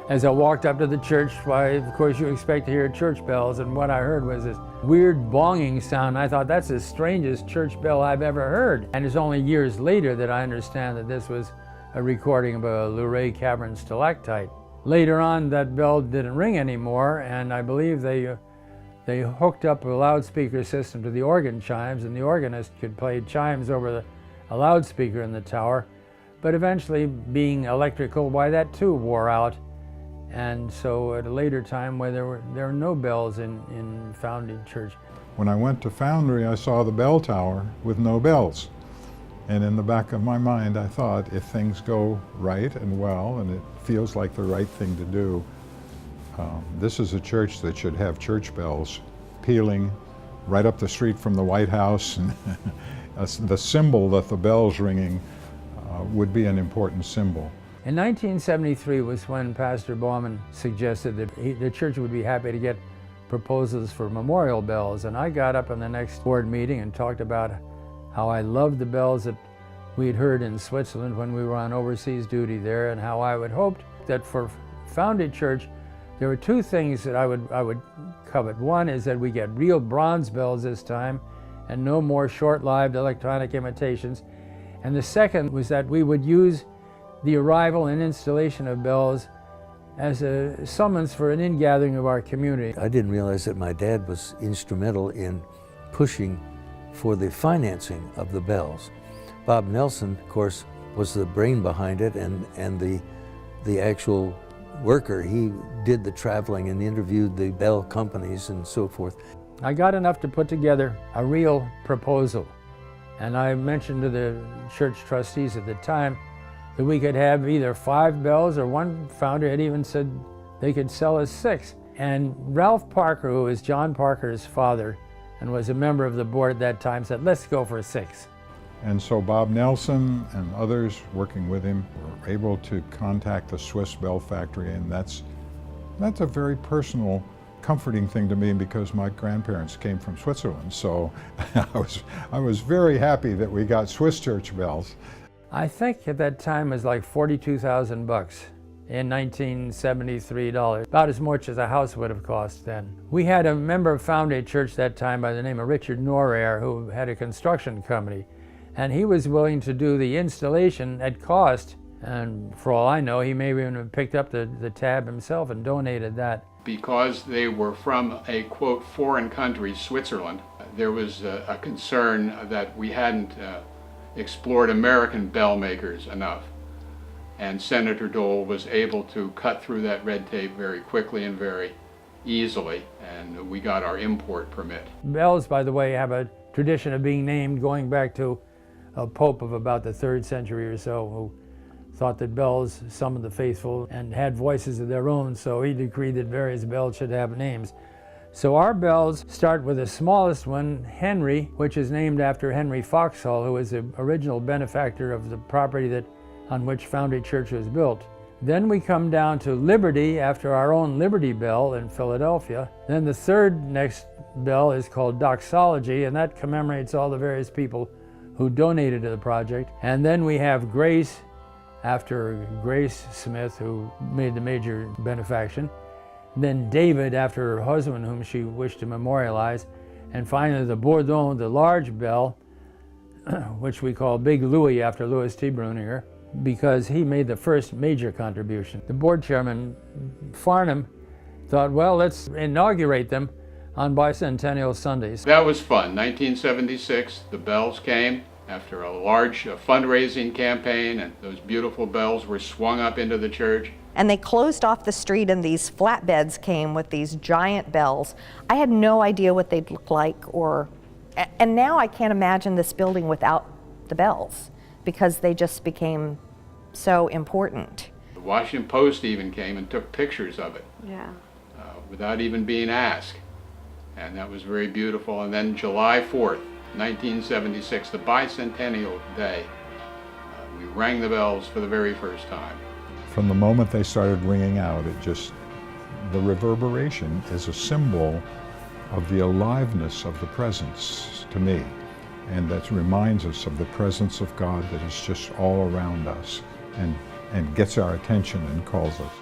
As I walked up to the church, why, of course you expect to hear church bells, and what I heard was this weird bonging sound. I thought, that's the strangest church bell I've ever heard. And it's only years later that I understand that this was a recording of a Luray cavern stalactite. Later on, that bell didn't ring anymore, and I believe they hooked up a loudspeaker system to the organ chimes, and the organist could play chimes over a loudspeaker in the tower. But eventually, being electrical, why, that too wore out. And so at a later time, where there were no bells in Foundry Church. When I went to Foundry, I saw the bell tower with no bells. And in the back of my mind, I thought, if things go right and well, and it feels like the right thing to do, this is a church that should have church bells pealing right up the street from the White House. And the symbol that the bell's ringing would be an important symbol. In 1973 was when Pastor Baumann suggested that the church would be happy to get proposals for memorial bells. And I got up in the next board meeting and talked about how I loved the bells that we had heard in Switzerland when we were on overseas duty there, and how I would hoped that for Foundry Church, there were two things that I would covet. One is that we get real bronze bells this time and no more short-lived electronic imitations. And the second was that we would use the arrival and installation of bells as a summons for an ingathering of our community. I didn't realize that my dad was instrumental in pushing for the financing of the bells. Bob Nelson, of course, was the brain behind it and the actual worker. He did the traveling and interviewed the bell companies and so forth. I got enough to put together a real proposal. And I mentioned to the church trustees at the time that we could have either 5 bells, or one founder had even said they could sell us 6. And Ralph Parker, who was John Parker's father and was a member of the board at that time, said, let's go for 6. And so Bob Nelson and others working with him were able to contact the Swiss Bell Factory, and that's a very personal, comforting thing to me, because my grandparents came from Switzerland. So I was very happy that we got Swiss church bells. I think at that time it was like $42,000 in 1973 dollars, about as much as a house would have cost then. We had a member of Foundry Church that time by the name of Richard Norair, who had a construction company, and he was willing to do the installation at cost. And for all I know, he may even have picked up the tab himself and donated that. Because they were from a, quote, foreign country, Switzerland, there was a concern that we hadn't explored American bell makers enough. And Senator Dole was able to cut through that red tape very quickly and very easily, and we got our import permit. Bells, by the way, have a tradition of being named going back to a pope of about the 3rd century or so, who thought that bells summoned the faithful and had voices of their own, so he decreed that various bells should have names. So our bells start with the smallest one, Henry, which is named after Henry Foxhall, who was the original benefactor of the property on which Foundry Church was built. Then we come down to Liberty, after our own Liberty Bell in Philadelphia. Then the third next bell is called Doxology, and that commemorates all the various people who donated to the project. And then we have Grace, after Grace Smith, who made the major benefaction. Then David, after her husband, whom she wished to memorialize. And finally the Bourdon, the large bell, which we call Big Louis after Louis T. Bruninger, because he made the first major contribution. The board chairman, Farnham, thought, well, let's inaugurate them on bicentennial Sundays. That was fun. 1976, the bells came after a large fundraising campaign, and those beautiful bells were swung up into the church. And they closed off the street, and these flatbeds came with these giant bells. I had no idea what they'd look like, and now I can't imagine this building without the bells, because they just became so important. The Washington Post even came and took pictures of it. Yeah. Without even being asked. And that was very beautiful. And then July 4th, 1976, the bicentennial day, we rang the bells for the very first time. From the moment they started ringing out, the reverberation is a symbol of the aliveness of the presence to me. And that reminds us of the presence of God that is just all around us and gets our attention and calls us.